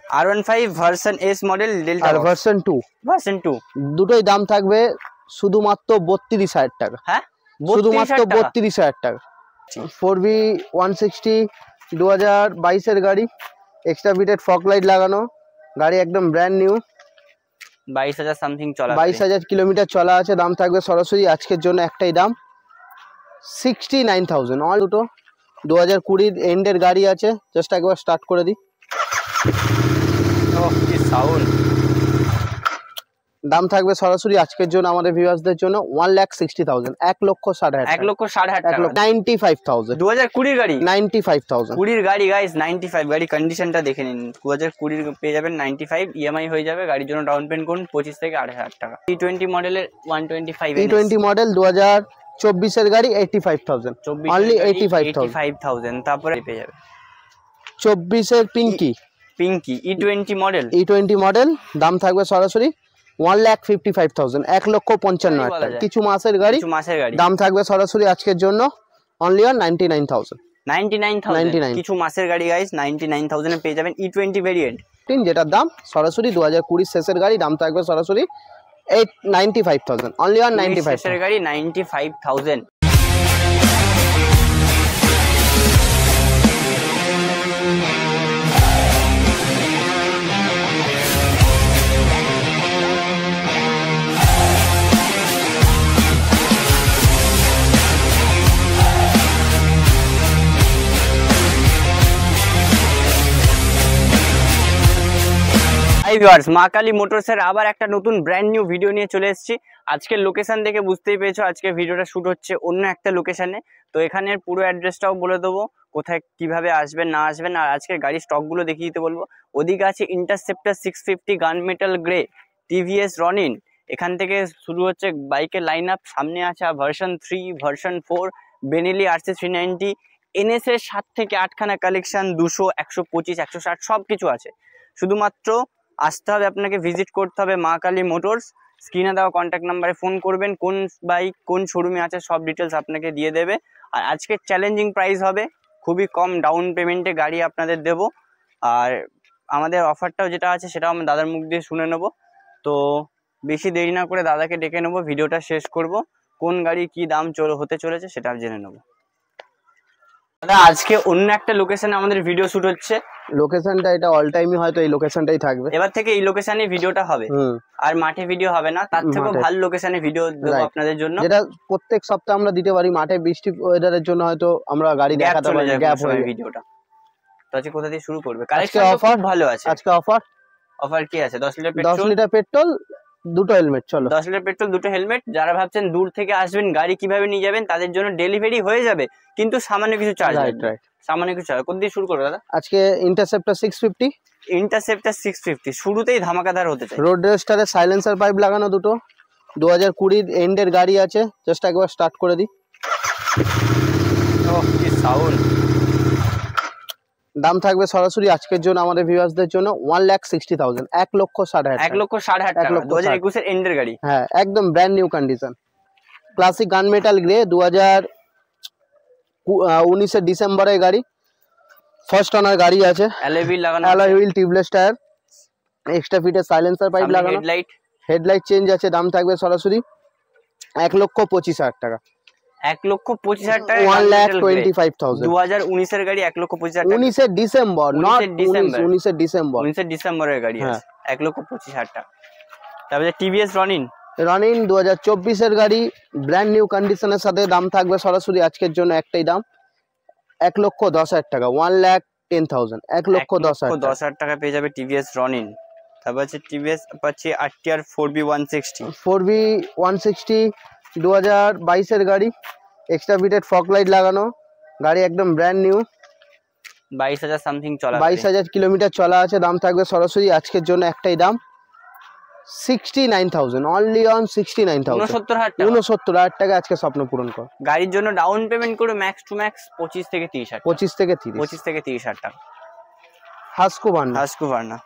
R15 version S model delta আর version 2 দুটোই দাম থাকবে শুধুমাত্র 32,000 টাকা। হ্যাঁ, শুধুমাত্র 32,000 টাকা। 4B 160 2022 এর গাড়ি, এক্সট্রা বিটেড ফগ লাইট লাগানো গাড়ি, একদম ব্র্যান্ড নিউ। 22,000 সামথিং চলা, 22,000 কিলোমিটার চলা আছে। দাম থাকবে সরাসরি আজকের জন্য একটাই দাম 69,000। অল দুটো 2020 এন্ডের গাড়ি আছে। জাস্ট একবার স্টার্ট করে দিই। কি সাউন্ড। দাম থাকবে সরাসরি আজকের জন্য আমাদের ভিউয়ার্সদের জন্য 1,60,000, 1,60,000, 1,60,000 টাকা, 95,000। 2020 গাড়ি, 95,000 20 গাড়ি গাইস, 95 গাড়ি কন্ডিশনটা দেখে নিন। 2020 পেয়ে যাবেন 95, ইএমআই হয়ে যাবে। গাড়ির জন্য ডাউন পেমেন্ট করুন 25 থেকে 28,000 টাকা। E20 মডেলের 125 E20 মডেল 2024 এর গাড়ি 85,000, অনলি 85,000। তারপরে পেয়ে যাবে 24 এর Pinki E20 model, E20 model. দাম থাকবে সরাসরি 1,55,000, 1,55,000 টাকা। কিছু মাসের গাড়ি, দাম থাকবে সরাসরি আজকের জন্য অনলি 99,000। 99,000 কিছু মাসের গাড়ি গাইস, 99,000 এ পেয়ে যাবেন E20 ভেরিয়েন্ট, যেটার দাম সরাসরি 2020 শেষের গাড়ি। দাম থাকবে সরাসরি 95,000, অনলি 95 শেষের গাড়ি 95,000। মা কালী মোটরসের আবার একটা নতুন ব্র্যান্ড নিউ ভিডিও নিয়ে চলে এসেছি। আজকের লোকেশন দেখে বুঝতেই পেরেছো আজকে ভিডিওটা শুট হচ্ছে অন্য একটা লোকেশনে। তো এখানের পুরো অ্যাড্রেসটাও বলে দেবো, কোথায় কিভাবে আসবেন না আসবেন, আর আজকের গাড়ির স্টকগুলো দেখিয়ে দিতে বলবো। ওদিকে আছে ইন্টারসেপ্টর 650 গান মেটাল গ্রে, টিভিএস রনিন। এখান থেকে শুরু হচ্ছে বাইকের লাইন আপ। সামনে আছে version 3, version 4, Benelli RC 390, NS এর 7 থেকে 8খানা কালেকশন, 200, 125, 160 সব কিছু আছে। শুধুমাত্র আসতে হবে আপনাকে, ভিজিট করতে হবে মা কালী মোটরস। স্ক্রিনে দেওয়া কন্ট্যাক্ট নাম্বারে ফোন করবেন, কোন বাইক কোন শোরুমে আছে সব ডিটেলস আপনাকে দিয়ে দেবে। আর আজকে চ্যালেঞ্জিং প্রাইস হবে, খুবই কম ডাউন পেমেন্টে গাড়ি আপনাদের দেব। আর আমাদের অফারটাও যেটা আছে সেটাও আমি দাদার মুখ দিয়ে শুনে নেব। তো বেশি দেরি না করে দাদাকে ডেকে নেবো, ভিডিওটা শেষ করব, কোন গাড়ি কি দাম হতে চলেছে সেটা জেনে নেবো। দাদা আজকে অন্য একটা লোকেশনে আমাদের ভিডিও শুট হচ্ছে। লোকেশনটা এটা অল টাইমই হয়তো এই লোকেশনটাই থাকবে। এবার থেকে এই লোকেশনে ভিডিওটা হবে, আর মাঠে ভিডিও হবে না। তার থেকেও ভালো লোকেশনে ভিডিও দেবো আপনাদের জন্য, যেটা প্রত্যেক সপ্তাহে আমরা দিতে পারি। মাঠে বৃষ্টি ওয়েদারের জন্য হয়তো আমরা গাড়ি দেখাতে পারি, গ্যাপ হয়ে ভিডিওটা। তো আজকে কোথা থেকে শুরু করবে? কালেকশন অফার ভালো আছে। আজকে অফার কি আছে? 10 লিটার পেট্রোল, দুটো হেলমেট। চলো, 10 লিটার পেট্রোল, দুটো হেলমেট। যারা ভাবছেন দূর থেকে আসবেন গাড়ি কিভাবে নিয়ে যাবেন, তাদের জন্য ডেলিভারি হয়ে যাবে, কিন্তু সামান্য কিছু চার্জ লাগবে। সামান্য কিছু চার্জ। কোন দিয়ে শুরু করবে দাদা? আজকে ইন্টারসেপ্টর 650 শুরুতেই ধামাকাদার হতে চাই। রোড রেস্টারে সাইলেন্সার পাইপ লাগানো দুটো, 2020 এন্ডের গাড়ি আছে। জাস্ট একবার স্টার্ট করে দিই। কি সাউন্ড। দাম থাকবে সরাসরি আজকের জন্য আমাদের ভিউয়ার্সদের জন্য 1,60,000, 1,60,000, 1,60,000 টাকা। 2021 এর এন্ডের গাড়ি। হ্যাঁ, একদম ব্র্যান্ড নিউ কন্ডিশন। ক্লাসিক গান মেটাল গ্রে, 2019 এর ডিসেম্বরের গাড়ি। ফার্স্ট ওনার গাড়ি আছে, alloy wheel, tubeless tyre, extra ফিটের সাইলেন্সার পাইপ লাগানো, হেডলাইট চেঞ্জ আছে। দাম থাকবে সরাসরি 1,25,000 টাকা। 1,25,000 টাকা, 1,25,000। 2019 এর গাড়ি 1,25,000 টাকা। 19 এর ডিসেম্বর, নট 19 এর ডিসেম্বর, 19 এর ডিসেম্বরের গাড়ি আছে, 1,25,000 টাকা। তারপরে টিভিএস রনিন 2024 এর গাড়ি, ব্র্যান্ড নিউ কন্ডিশনের সাথে। দাম থাকবে সরাসরি আজকের জন্য একটাই দাম 1,10,000 টাকা, 1,10,000, 1,10,000 টাকা পেয়ে যাবে টিভিএস রনিন। তারপর আছে টিভিএস অ্যাপাচি RTR 4B 160, 2022 এর গাড়ি, এক্সট্রা বিটেড ফগ লাইট লাগানো গাড়ি, একদম ব্র্যান্ড নিউ। 22,000 সামথিং চলা, 22,000 কিলোমিটার চলা আছে। দাম থাকবে সরাসরি আজকের জন্য একটাই দাম 69,000, অনলি অন 69,000, 69,000 টাকা। আজকে স্বপ্ন পূরণ কর। গাড়ির জন্য ডাউন পেমেন্ট করে ম্যাক্স টু ম্যাক্স 25 থেকে 30,000 টাকা। হাস্কুভার্না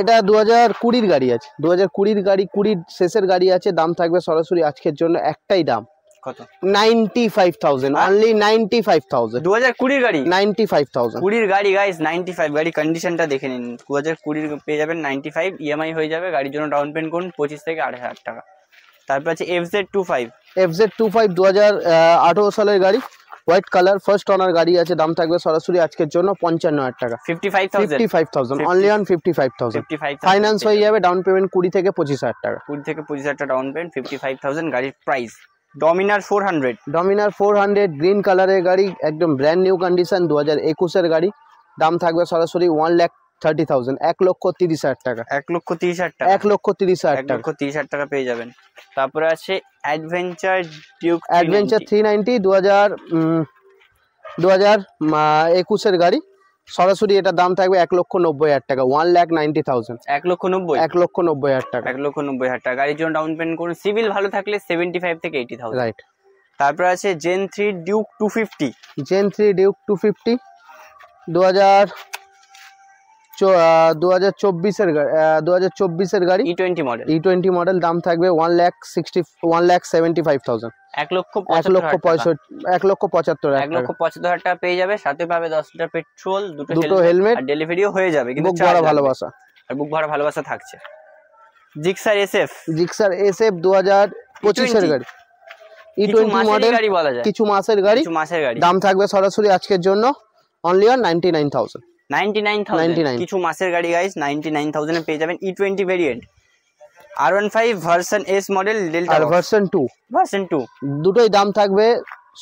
এটা 2020 গাড়ি আছে, 2020 গাড়ি, 20 শেষের গাড়ি আছে। দাম থাকবে সরাসরি আজকের জন্য একটাই দাম কত? 95,000 অনলি 95,000 2020 গাড়ি 95,000 20 গাড়ি গাইস 95 গাড়ি কন্ডিশনটা দেখে নিন 2020 পেয়ে যাবেন 95 ইএমআই হয়ে যাবে গাড়ির জন্য ডাউন পেমেন্ট করুন 25 থেকে 28,000 টাকা। তারপর আছে FZ25 2018 সালের গাড়ি হোয়াইট কালার ফার্স্ট ওনার গাড়ি আছে দাম থাকবে সরাসরি আজকের জন্য 55,000 টাকা 55,000 অনলি অন 55,000 ফাইন্যান্স হয়ে যাবে ডাউন পেমেন্ট 20 থেকে 25,000 টাকা 20 থেকে 25,000 টাকা ডাউন পেমেন্ট 55,000 গাড়ির প্রাইস। ডমিনার 400 গ্রিন কালারের গাড়ি একদম ব্র্যান্ড নিউ কন্ডিশন 2021 এর গাড়ি দাম থাকবে সরাসরি 1,30,000 1,30,000 টাকা 1,30,000 টাকা 1,30,000 টাকা পেয়ে যাবেন। তারপরে আছে অ্যাডভেঞ্চার 390 2021 এর গাড়ি সরাসরি এটার দাম থাকবে 1,90,000 টাকা 1,90,000 1,90,000 টাকা 1,90,000 টাকা গাড়ির জন্য ডাউন পেমেন্ট করুন সিভিল ভালো থাকলে 75 থেকে 80,000 রাইট। তারপর আছে জেন 3 ডিউক 250 2024 এর গাড়ি E20 মডেল দাম থাকবে 1,75,000 1,75,000 টাকা পেয়ে যাবে সাথে পাবে 10 লিটার পেট্রোল দুটো হেলমেট আর ডেলিভারিও হয়ে যাবে কিন্তু বুক ভরা ভালোবাসা আর বুক ভরা ভালোবাসা থাকছে। জিক্সার SF 2025 এর গাড়ি E20 মডেল গাড়ি বলা যায় কিছু মাসের গাড়ি দাম থাকবে সরাসরি আজকের জন্য অনলি অন 99,000 কিছু মাসের গাড়ি গাইস 99,000 এ পেয়ে যাবেন E20 variant R15 version S model delta আর ভার্সন 2 দুটোই দাম থাকবে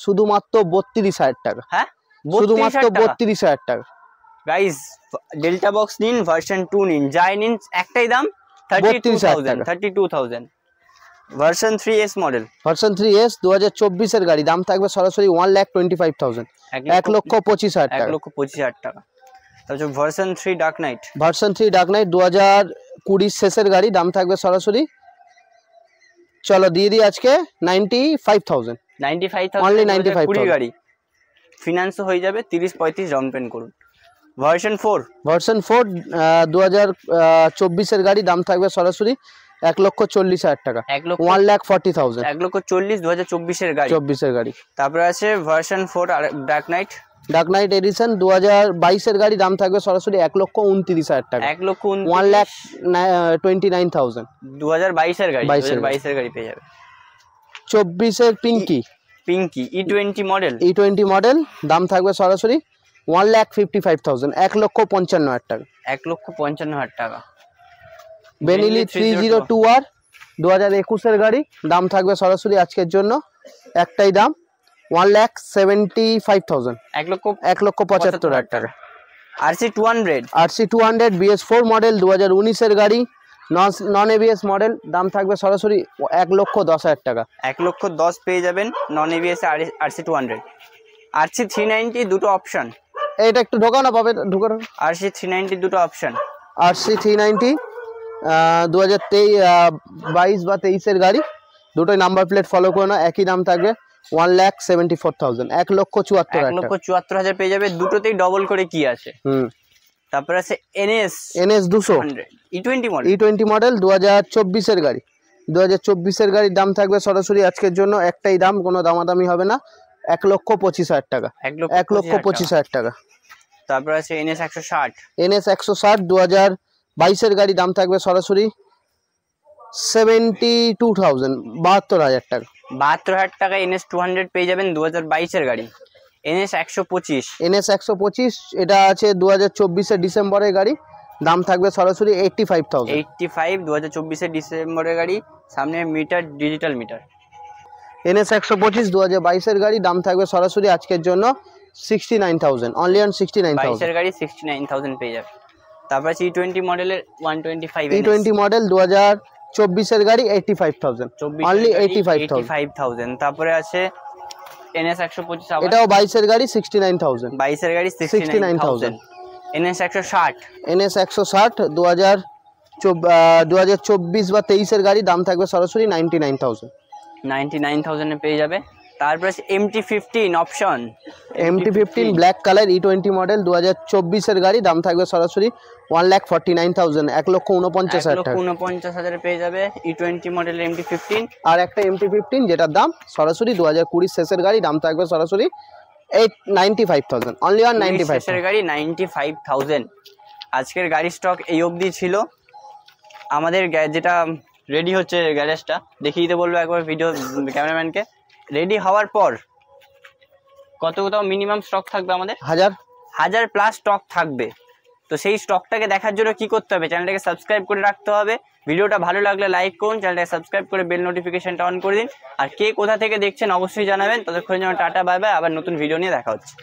শুধুমাত্র 32,000 টাকা। হ্যাঁ শুধুমাত্র 32,000 টাকা গাইস ডেল্টা বক্স নিন ভার্সন 2 নিন যাই নিন একটাই দাম 32,000 ভার্সন 3S মডেল 2024 এর গাড়ি দাম থাকবে সরাসরি 1,25,000 1,25,000 টাকা 1,25,000 টাকা। তারপর ভার্সন 3 ডার্ক নাইট 2020 শেষের গাড়ি দাম থাকবে সরাসরি চলো দিয়ে দিই আজকে 95,000 অনলি 95,000 গাড়ি ফিনান্স হয়ে যাবে 30-35 ডাউন পেমেন্ট করুন। ভার্সন 4 2024 এর গাড়ি দাম থাকবে সরাসরি 1,40,000 টাকা 1,40,000 1,40,000 2024 এর গাড়ি 24 এর গাড়ি। তারপর আছে ভার্সন 4 ডার্ক নাইট এডিশন 2022 এর গাড়ি দাম থাকবে সরাসরি 1,29,000 টাকা 1,29,000 2022 এর গাড়ি 2022 এর গাড়ি পেয়ে যাবে। 24 এর পিঙ্কি E20 মডেল দাম থাকবে সরাসরি 1,55,000 1,55,000 টাকা 1,55,000 টাকা। বেনিলি 302R 2021 এর গাড়ি দাম থাকবে সরাসরি আজকের জন্য একটাই দাম 1,75,000 1,75,000 টাকা। RC200 BS4 মডেল 2019 এর গাড়ি নন ABS মডেল দাম থাকবে সরাসরি 1,10,000 টাকা 1,10,000 পেয়ে যাবেন নন ABS RC200 RC390 দুটো অপশন এটা একটু ঢোকাও না পাবে ঢোকাও RC390 দুটো অপশন RC390 2022 বা 23 এর গাড়ি দুটোই নাম্বার প্লেট ফলো করে না একই দাম থাকবে 1,74,000 1,74,000 পেয়ে যাবে দুটোতেই ডবল করে কি আছে। তারপর আছে NS 200 E20 মডেল 2024 এর গাড়ি 2024 এর গাড়ির দাম থাকবে সরাসরি আজকের জন্য একটাই দাম কোনো দামাদামি হবে না 1,25,000 টাকা 1,25,000 টাকা। তারপর আছে NS 160 2022 এর গাড়ি দাম থাকবে সরাসরি 72,000 72,000 টাকা 72,000 টাকা NS 200 পেয়ে যাবেন 2022 এর গাড়ি। NS 125 এটা আছে 2024 এর ডিসেম্বরের গাড়ি দাম থাকবে সরাসরি 85,000 2024 এর ডিসেম্বরের গাড়ি সামনে মিটার ডিজিটাল মিটার। NS 125 2022 এর গাড়ি দাম থাকবে সরাসরি আজকের জন্য 69,000 অনলি অন 69,000 22 এর গাড়ি 69,000 পেয়ে যাবে। তারপর E20 মডেলের 125 E20 মডেল 2024 এর গাড়ি 85,000 অনলি 85,000। তারপরে আছে NS 125 এটাও 22 এর গাড়ি 69,000 22 এর গাড়ি 69,000 NS 160 2024 বা 23 এর গাড়ি দাম থাকবে সরাসরি 99,000 এ পেয়ে যাবে। তারপরে MT-15 option, MT-15 black colour E20 model 2024 এর গাড়ি, দাম থাকবে সরাসরি 1,49,000, 1,49,000 পেয়ে যাবে E20 মডেল MT-15। আর একটা MT-15 যেটার দাম সরাসরি 2020 শেষের গাড়ি, দাম থাকবে সরাসরি 95,000, অনলি 95 শেষের গাড়ি 95,000। আজকের গাড়ি স্টক এই অবধি ছিল। আমাদের যেটা রেডি হচ্ছে গ্যারেজটা দেখিয়ে দিতে বলবো একবার ভিডিও ক্যামেরাম্যানকে। রেডি হওয়ার পর কোথাও মিনিমাম স্টক থাকবে আমাদের 1000 প্লাস স্টক থাকবে। তো সেই স্টকটাকে দেখার জন্য কি করতে হবে, চ্যানেলটাকে সাবস্ক্রাইব করে রাখতে হবে। ভিডিওটা ভালো লাগলে লাইক করুন, চ্যানেলটাকে সাবস্ক্রাইব করে বেল নোটিফিকেশনটা অন করে দিন। আর কে কোথা থেকে দেখছেন অবশ্যই জানাবেন। ততক্ষণের জন্য টাটা, বাই বাই, আবার নতুন ভিডিও নিয়ে দেখা হচ্ছে।